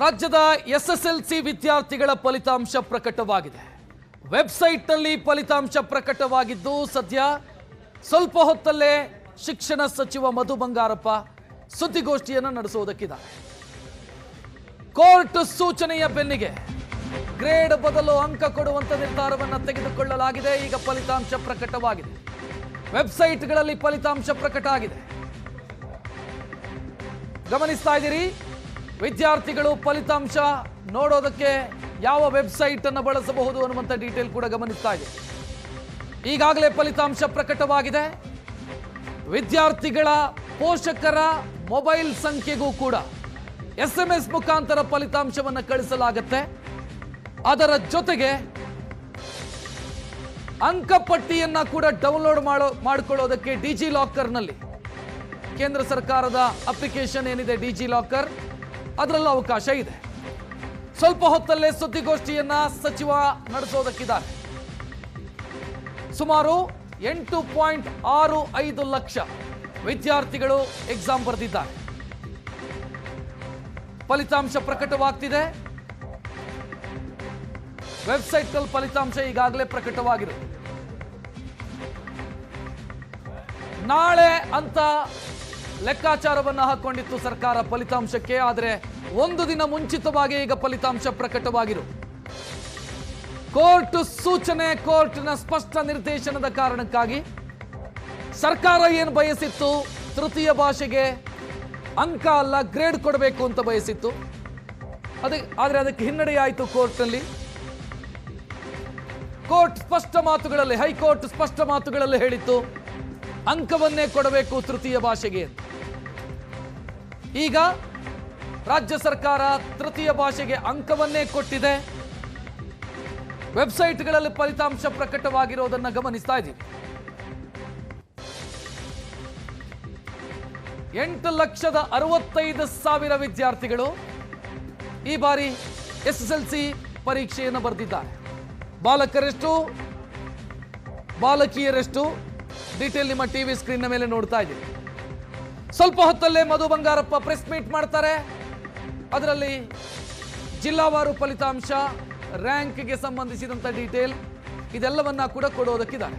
ರಾಜ್ಯದ ಎಸ್ಎಸ್ಎಲ್ಸಿ ವಿದ್ಯಾರ್ಥಿಗಳ ಫಲಿತಾಂಶ ಪ್ರಕಟವಾಗಿದೆ. ವೆಬ್ಸೈಟ್ನಲ್ಲಿ ಫಲಿತಾಂಶ ಪ್ರಕಟವಾಗಿದ್ದು ಸದ್ಯ ಸ್ವಲ್ಪ ಹೊತ್ತಲ್ಲೇ ಶಿಕ್ಷಣ ಸಚಿವ ಮಧು ಬಂಗಾರಪ್ಪ ಸುದ್ದಿಗೋಷ್ಠಿಯನ್ನು ನಡೆಸುವುದಕ್ಕಿದ್ದಾರೆ. ಕೋರ್ಟ್ ಸೂಚನೆಯ ಬೆನ್ನಿಗೆ ಗ್ರೇಡ್ ಬದಲು ಅಂಕ ಕೊಡುವಂತ ನಿರ್ಧಾರವನ್ನು ತೆಗೆದುಕೊಳ್ಳಲಾಗಿದೆ. ಈಗ ಫಲಿತಾಂಶ ಪ್ರಕಟವಾಗಿದೆ. ವೆಬ್ಸೈಟ್ಗಳಲ್ಲಿ ಫಲಿತಾಂಶ ಪ್ರಕಟ ಆಗಿದೆ. ಗಮನಿಸ್ತಾ ಇದ್ದೀರಿ, ವಿದ್ಯಾರ್ಥಿಗಳು ಫಲಿತಾಂಶ ನೋಡೋದಕ್ಕೆ ಯಾವ ವೆಬ್ಸೈಟ್ ಅನ್ನು ಬಳಸಬಹುದು ಅನ್ನುವಂಥ ಡೀಟೇಲ್ ಕೂಡ ಗಮನಿಸ್ತಾ ಇದೆ. ಈಗಾಗಲೇ ಫಲಿತಾಂಶ ಪ್ರಕಟವಾಗಿದೆ. ವಿದ್ಯಾರ್ಥಿಗಳ ಪೋಷಕರ ಮೊಬೈಲ್ ಸಂಖ್ಯೆಗೂ ಕೂಡ SMS ಮುಖಾಂತರ ಫಲಿತಾಂಶವನ್ನು ಕಳಿಸಲಾಗುತ್ತೆ. ಅದರ ಜೊತೆಗೆ ಅಂಕಪಟ್ಟಿಯನ್ನ ಕೂಡ ಡೌನ್ಲೋಡ್ ಮಾಡಿಕೊಳ್ಳೋದಕ್ಕೆ ಡಿಜಿ ಲಾಕರ್ನಲ್ಲಿ ಕೇಂದ್ರ ಸರ್ಕಾರದ ಅಪ್ಲಿಕೇಶನ್ ಏನಿದೆ ಡಿಜಿ ಲಾಕರ್, ಅದರಲ್ಲೂ ಅವಕಾಶ ಇದೆ. ಸ್ವಲ್ಪ ಹೊತ್ತಲ್ಲೇ ಸುದ್ದಿಗೋಷ್ಠಿಯನ್ನ ಸಚಿವ ನಡೆಸೋದಕ್ಕಿದ್ದಾರೆ. ಸುಮಾರು 8.65 ಲಕ್ಷ ವಿದ್ಯಾರ್ಥಿಗಳು ಎಕ್ಸಾಮ್ ಬರೆದಿದ್ದಾರೆ. ಫಲಿತಾಂಶ ಪ್ರಕಟವಾಗ್ತಿದೆ. ವೆಬ್ಸೈಟ್ನಲ್ಲಿ ಫಲಿತಾಂಶ ಈಗಾಗಲೇ ಪ್ರಕಟವಾಗಿರುತ್ತೆ. ನಾಳೆ ಅಂತ ಲೆಕ್ಕಾಚಾರವನ್ನು ಹಾಕೊಂಡಿತ್ತು ಸರ್ಕಾರ ಫಲಿತಾಂಶಕ್ಕೆ. ಆದರೆ ಒಂದು ದಿನ ಮುಂಚಿತವಾಗಿ ಈಗ ಫಲಿತಾಂಶ ಪ್ರಕಟವಾಗಿರು. ಕೋರ್ಟ್ ಸೂಚನೆ, ಕೋರ್ಟ್ನ ಸ್ಪಷ್ಟ ನಿರ್ದೇಶನದ ಕಾರಣಕ್ಕಾಗಿ ಸರ್ಕಾರ ಏನು ಬಯಸಿತ್ತು, ತೃತೀಯ ಭಾಷೆಗೆ ಅಂಕ ಅಲ್ಲ ಗ್ರೇಡ್ ಕೊಡಬೇಕು ಅಂತ ಬಯಸಿತ್ತು. ಆದರೆ ಅದಕ್ಕೆ ಹಿನ್ನಡೆಯಾಯಿತು ಕೋರ್ಟ್ನಲ್ಲಿ. ಕೋರ್ಟ್ ಸ್ಪಷ್ಟ ಮಾತುಗಳಲ್ಲಿ, ಹೈಕೋರ್ಟ್ ಸ್ಪಷ್ಟ ಮಾತುಗಳಲ್ಲಿ ಹೇಳಿತ್ತು ಅಂಕವನ್ನೇ ಕೊಡಬೇಕು ತೃತೀಯ ಭಾಷೆಗೆ. ಈಗ ರಾಜ್ಯ ಸರ್ಕಾರ ತೃತೀಯ ಭಾಷೆಗೆ ಅಂಕವನ್ನೇ ಕೊಟ್ಟಿದೆ. ವೆಬ್ಸೈಟ್ಗಳಲ್ಲಿ ಫಲಿತಾಂಶ ಪ್ರಕಟವಾಗಿರೋದನ್ನು ಗಮನಿಸ್ತಾ ಇದ್ದೀವಿ. 8,65,000 ವಿದ್ಯಾರ್ಥಿಗಳು ಈ ಬಾರಿ SSLC ಪರೀಕ್ಷೆಯನ್ನು ಬರೆದಿದ್ದಾರೆ. ಬಾಲಕರೆಷ್ಟು, ಬಾಲಕಿಯರೆಷ್ಟು ಡೀಟೇಲ್ ನಿಮ್ಮ ಟಿವಿ ಸ್ಕ್ರೀನ್ ಮೇಲೆ ನೋಡ್ತಾ ಇದ್ದೀವಿ. ಸ್ವಲ್ಪ ಹೊತ್ತಲ್ಲೇ ಮಧು ಬಂಗಾರಪ್ಪ ಪ್ರೆಸ್ ಮೀಟ್ ಮಾಡ್ತಾರೆ. ಅದರಲ್ಲಿ ಜಿಲ್ಲಾವಾರು ಫಲಿತಾಂಶ, ರ್ಯಾಂಕ್ಗೆ ಸಂಬಂಧಿಸಿದಂಥ ಡೀಟೇಲ್ ಇದೆಲ್ಲವನ್ನ ಕೂಡ ಕೊಡೋದಕ್ಕಿದ್ದಾರೆ.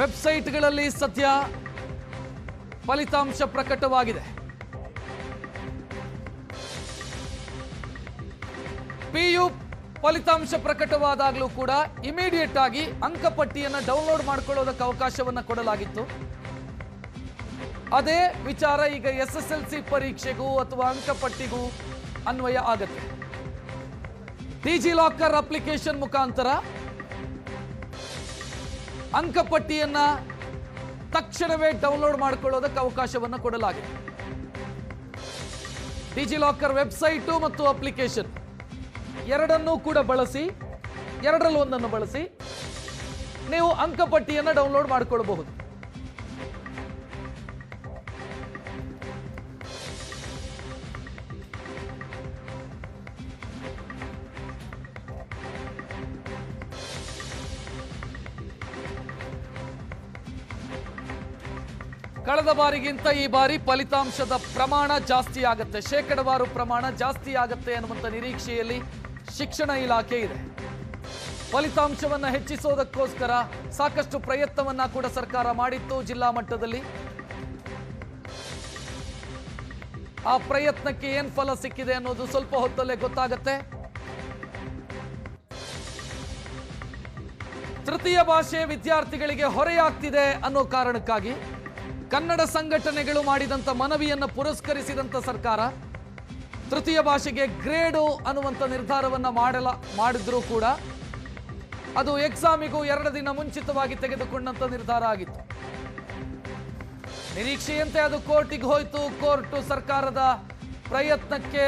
ವೆಬ್ಸೈಟ್ಗಳಲ್ಲಿ ಸದ್ಯ ಫಲಿತಾಂಶ ಪ್ರಕಟವಾಗಿದೆ. PU ಫಲಿತಾಂಶ ಪ್ರಕಟವಾದಾಗಲೂ ಕೂಡ ಇಮಿಡಿಯೇಟ್ ಆಗಿ ಅಂಕಪಟ್ಟಿಯನ್ನು ಡೌನ್ಲೋಡ್ ಮಾಡಿಕೊಳ್ಳೋದಕ್ಕೆ ಅವಕಾಶವನ್ನು ಕೊಡಲಾಗಿತ್ತು. ಅದೇ ವಿಚಾರ ಈಗ SSLC ಪರೀಕ್ಷೆಗೂ ಅಥವಾ ಅಂಕಪಟ್ಟಿಗೂ ಅನ್ವಯ ಆಗುತ್ತೆ. ಡಿಜಿ ಲಾಕರ್ ಅಪ್ಲಿಕೇಶನ್ ಮುಖಾಂತರ ಅಂಕಪಟ್ಟಿಯನ್ನ ತಕ್ಷಣವೇ ಡೌನ್ಲೋಡ್ ಮಾಡಿಕೊಳ್ಳೋದಕ್ಕೆ ಅವಕಾಶವನ್ನು ಕೊಡಲಾಗಿದೆ. ಡಿಜಿ ಲಾಕರ್ ವೆಬ್ಸೈಟು ಮತ್ತು ಅಪ್ಲಿಕೇಶನ್ ಎರಡನ್ನೂ ಕೂಡ ಬಳಸಿ, ಎರಡರಲ್ಲಿ ಒಂದನ್ನು ಬಳಸಿ ನೀವು ಅಂಕಪಟ್ಟಿಯನ್ನು ಡೌನ್ಲೋಡ್ ಮಾಡಿಕೊಳ್ಳಬಹುದು. ಕಳೆದ ಬಾರಿಗಿಂತ ಈ ಬಾರಿ ಫಲಿತಾಂಶದ ಪ್ರಮಾಣ ಜಾಸ್ತಿ ಆಗುತ್ತೆ, ಶೇಕಡವಾರು ಪ್ರಮಾಣ ಜಾಸ್ತಿ ಆಗುತ್ತೆ ಅನ್ನುವಂಥ ನಿರೀಕ್ಷೆಯಲ್ಲಿ ಶಿಕ್ಷಣ ಇಲಾಖೆ ಇದೆ. ಫಲಿತಾಂಶವನ್ನು ಹೆಚ್ಚಿಸೋದಕ್ಕೋಸ್ಕರ ಸಾಕಷ್ಟು ಪ್ರಯತ್ನವನ್ನ ಕೂಡ ಸರ್ಕಾರ ಮಾಡಿತ್ತು ಜಿಲ್ಲಾ ಮಟ್ಟದಲ್ಲಿ. ಆ ಪ್ರಯತ್ನಕ್ಕೆ ಏನು ಫಲ ಸಿಕ್ಕಿದೆ ಅನ್ನೋದು ಸ್ವಲ್ಪ ಹೊತ್ತಲ್ಲೇ ಗೊತ್ತಾಗುತ್ತೆ. ತೃತೀಯ ಭಾಷೆ ವಿದ್ಯಾರ್ಥಿಗಳಿಗೆ ಹೊರೆಯಾಗ್ತಿದೆ ಅನ್ನೋ ಕಾರಣಕ್ಕಾಗಿ ಕನ್ನಡ ಸಂಘಟನೆಗಳು ಮಾಡಿದಂಥ ಮನವಿಯನ್ನು ಪುರಸ್ಕರಿಸಿದಂಥ ಸರ್ಕಾರ ತೃತೀಯ ಭಾಷೆಗೆ ಗ್ರೇಡು ಅನ್ನುವಂಥ ನಿರ್ಧಾರವನ್ನು ಮಾಡಿದ್ರೂ ಕೂಡ ಅದು ಎಕ್ಸಾಮಿಗೂ 2 ದಿನ ಮುಂಚಿತವಾಗಿ ತೆಗೆದುಕೊಂಡಂಥ ನಿರ್ಧಾರ ಆಗಿತ್ತು. ನಿರೀಕ್ಷೆಯಂತೆ ಅದು ಕೋರ್ಟಿಗೆ ಹೋಯಿತು. ಕೋರ್ಟ್ ಸರ್ಕಾರದ ಪ್ರಯತ್ನಕ್ಕೆ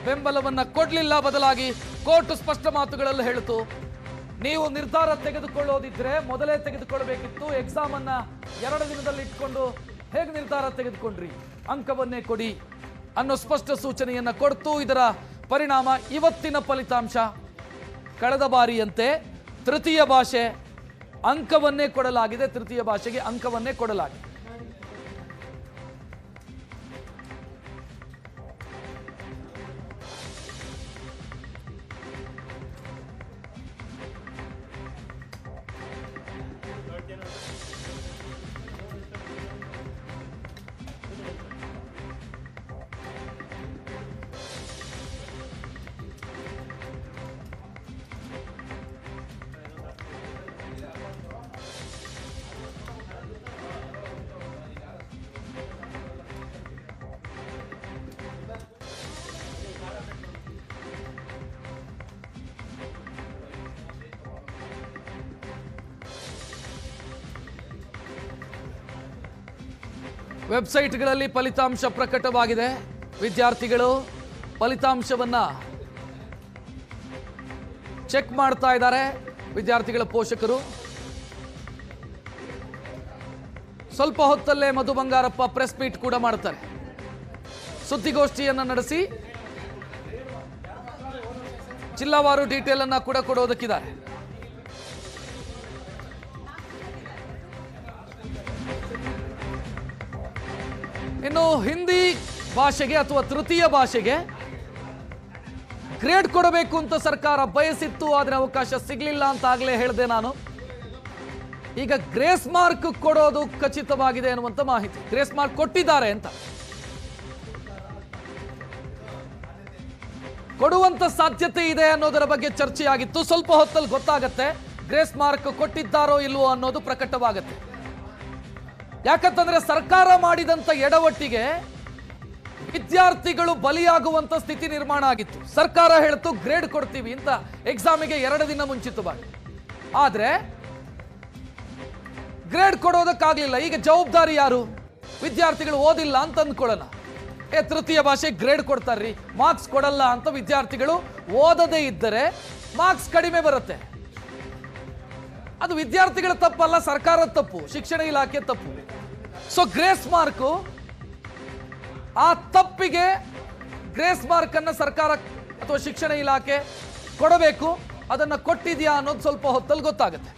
ಬೆಂಬಲವನ್ನು ಕೊಡಲಿಲ್ಲ. ಬದಲಾಗಿ ಕೋರ್ಟ್ ಸ್ಪಷ್ಟ ಮಾತುಗಳಲ್ಲಿ ಹೇಳಿತು, ನೀವು ನಿರ್ಧಾರ ತೆಗೆದುಕೊಳ್ಳೋದಿದ್ರೆ ಮೊದಲೇ ತೆಗೆದುಕೊಳ್ಳಬೇಕಿತ್ತು. ಎಕ್ಸಾಮ್ ಅನ್ನ 2 ದಿನದಲ್ಲಿ ಇಟ್ಕೊಂಡು ಹೇಗೆ ನಿರ್ಧಾರ ತೆಗೆದುಕೊಂಡ್ರಿ, ಅಂಕವನ್ನೇ ಕೊಡಿ ಅನ್ನೋ ಸ್ಪಷ್ಟ ಸೂಚನೆಯನ್ನ ಕೊಡ್ತು. ಇದರ ಪರಿಣಾಮ ಇವತ್ತಿನ ಫಲಿತಾಂಶ ಕಳೆದ ಬಾರಿಯಂತೆ ತೃತೀಯ ಭಾಷೆ ಅಂಕವನ್ನೇ ಕೊಡಲಾಗಿದೆ. ತೃತೀಯ ಭಾಷೆಗೆ ಅಂಕವನ್ನೇ ಕೊಡಲಾಗಿದೆ. ವೆಬ್ಸೈಟ್ಗಳಲ್ಲಿ ಫಲಿತಾಂಶ ಪ್ರಕಟವಾಗಿದೆ. ವಿದ್ಯಾರ್ಥಿಗಳು ಫಲಿತಾಂಶವನ್ನ ಚೆಕ್ ಮಾಡ್ತಾ ಇದ್ದಾರೆ. ವಿದ್ಯಾರ್ಥಿಗಳ ಪೋಷಕರು ಸ್ವಲ್ಪ ಹೊತ್ತಲ್ಲೇ ಮಧು ಬಂಗಾರಪ್ಪ ಪ್ರೆಸ್ ಮೀಟ್ ಕೂಡ ಮಾಡ್ತಾರೆ. ಸುದ್ದಿಗೋಷ್ಠಿಯನ್ನು ನಡೆಸಿ ಜಿಲ್ಲಾವಾರು ಡೀಟೇಲ್ ಅನ್ನ ಕೂಡ ಕೊಡೋದಕ್ಕಿದ್ದಾರೆ. ಇನ್ನು ಹಿಂದಿ ಭಾಷೆಗೆ ಅಥವಾ ತೃತೀಯ ಭಾಷೆಗೆ ಗ್ರೇಡ್ ಕೊಡಬೇಕು ಅಂತ ಸರ್ಕಾರ ಬಯಸಿತ್ತು, ಆದರೆ ಅವಕಾಶ ಸಿಗಲಿಲ್ಲ ಅಂತ ಆಗಲೇ ಹೇಳಿದೆ ನಾನು. ಈಗ ಗ್ರೇಸ್ ಮಾರ್ಕ್ ಕೊಡೋದು ಖಚಿತವಾಗಿದೆ ಅನ್ನುವಂಥ ಮಾಹಿತಿ. ಗ್ರೇಸ್ ಮಾರ್ಕ್ ಕೊಟ್ಟಿದ್ದಾರೆ ಅಂತ, ಕೊಡುವಂತ ಸಾಧ್ಯತೆ ಇದೆ ಅನ್ನೋದರ ಬಗ್ಗೆ ಚರ್ಚೆಯಾಗಿತ್ತು. ಸ್ವಲ್ಪ ಹೊತ್ತಲ್ಲಿ ಗೊತ್ತಾಗತ್ತೆ ಗ್ರೇಸ್ ಮಾರ್ಕ್ ಕೊಟ್ಟಿದ್ದಾರೋ ಇಲ್ವೋ ಅನ್ನೋದು ಪ್ರಕಟವಾಗತ್ತೆ. ಯಾಕಂತಂದ್ರೆ ಸರ್ಕಾರ ಮಾಡಿದಂತ ಎಡವಟ್ಟಿಗೆ ವಿದ್ಯಾರ್ಥಿಗಳು ಬಲಿಯಾಗುವಂತ ಸ್ಥಿತಿ ನಿರ್ಮಾಣ ಆಗಿತ್ತು. ಸರ್ಕಾರ ಹೇಳ್ತು ಗ್ರೇಡ್ ಕೊಡ್ತೀವಿ ಅಂತ ಎಕ್ಸಾಮಿಗೆ 2 ದಿನ ಮುಂಚಿತವಾಗಿ, ಆದ್ರೆ ಗ್ರೇಡ್ ಕೊಡೋದಕ್ಕಾಗ್ಲಿಲ್ಲ. ಈಗ ಜವಾಬ್ದಾರಿ ಯಾರು? ವಿದ್ಯಾರ್ಥಿಗಳು ಓದಿಲ್ಲ ಅಂತ ಅಂದ್ಕೊಳ್ಳೋಣ, ತೃತೀಯ ಭಾಷೆ ಗ್ರೇಡ್ ಕೊಡ್ತಾರ್ರಿ, ಮಾರ್ಕ್ಸ್ ಕೊಡಲ್ಲ ಅಂತ ವಿದ್ಯಾರ್ಥಿಗಳು ಓದದೇ ಇದ್ದರೆ ಮಾರ್ಕ್ಸ್ ಕಡಿಮೆ ಬರುತ್ತೆ. ಅದು ವಿದ್ಯಾರ್ಥಿಗಳ ತಪ್ಪಲ್ಲ, ಸರ್ಕಾರದ ತಪ್ಪು, ಶಿಕ್ಷಣ ಇಲಾಖೆ ತಪ್ಪು. ಸೊ ಗ್ರೇಸ್ ಮಾರ್ಕು, ಆ ತಪ್ಪಿಗೆ ಗ್ರೇಸ್ ಮಾರ್ಕ್ ಅನ್ನು ಸರ್ಕಾರ ಅಥವಾ ಶಿಕ್ಷಣ ಇಲಾಖೆ ಕೊಡಬೇಕು. ಅದನ್ನ ಕೊಟ್ಟಿದ್ಯಾ ಅನ್ನೋದು ಸ್ವಲ್ಪ ಹೊತ್ತಲ್ಲಿ ಗೊತ್ತಾಗುತ್ತೆ.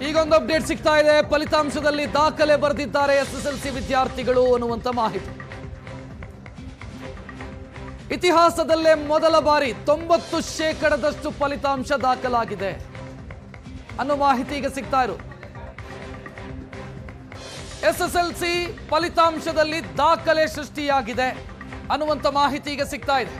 ಈಗೊಂದು ಅಪ್ಡೇಟ್ ಸಿಗ್ತಾ ಇದೆ. ಫಲಿತಾಂಶದಲ್ಲಿ ದಾಖಲೆ ಬರೆದಿದ್ದಾರೆ SSLC ವಿದ್ಯಾರ್ಥಿಗಳು ಅನ್ನುವಂತ ಮಾಹಿತಿ. ಇತಿಹಾಸದಲ್ಲೇ ಮೊದಲ ಬಾರಿ 90% ಫಲಿತಾಂಶ ದಾಖಲಾಗಿದೆ ಅನ್ನೋ ಮಾಹಿತಿ ಈಗ ಸಿಗ್ತಾ ಇರೋದು. SSLC ಫಲಿತಾಂಶದಲ್ಲಿ ದಾಖಲೆ ಸೃಷ್ಟಿಯಾಗಿದೆ ಅನ್ನುವಂತ ಮಾಹಿತಿ ಈಗ ಸಿಗ್ತಾ ಇದೆ.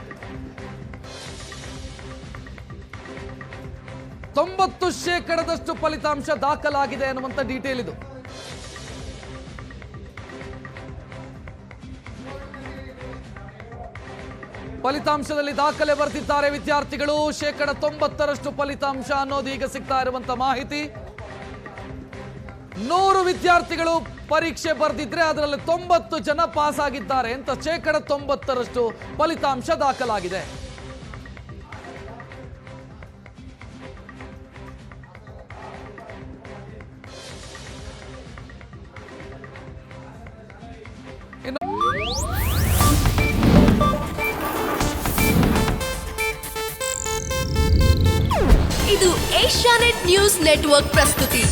90% ಫಲಿತಾಂಶ ದಾಖಲಾಗಿದೆ ಅನ್ನುವಂತ ಡೀಟೇಲ್ ಇದು. ಫಲಿತಾಂಶದಲ್ಲಿ ದಾಖಲೆ ಬರೆದಿದ್ದಾರೆ ವಿದ್ಯಾರ್ಥಿಗಳು. 90% ಫಲಿತಾಂಶ ಅನ್ನೋದು ಈಗ ಸಿಗ್ತಾ ಇರುವಂತ ಮಾಹಿತಿ. 100 ವಿದ್ಯಾರ್ಥಿಗಳು ಪರೀಕ್ಷೆ ಬರೆದಿದ್ರೆ ಅದರಲ್ಲಿ 90 ಜನ ಪಾಸ್ ಆಗಿದ್ದಾರೆ ಅಂತ 90% ಫಲಿತಾಂಶ ದಾಖಲಾಗಿದೆ. ಇದು ಏಷ್ಯಾನೆಟ್ ನ್ಯೂಸ್ ನೆಟ್ವರ್ಕ್ ಪ್ರಸ್ತುತಿ.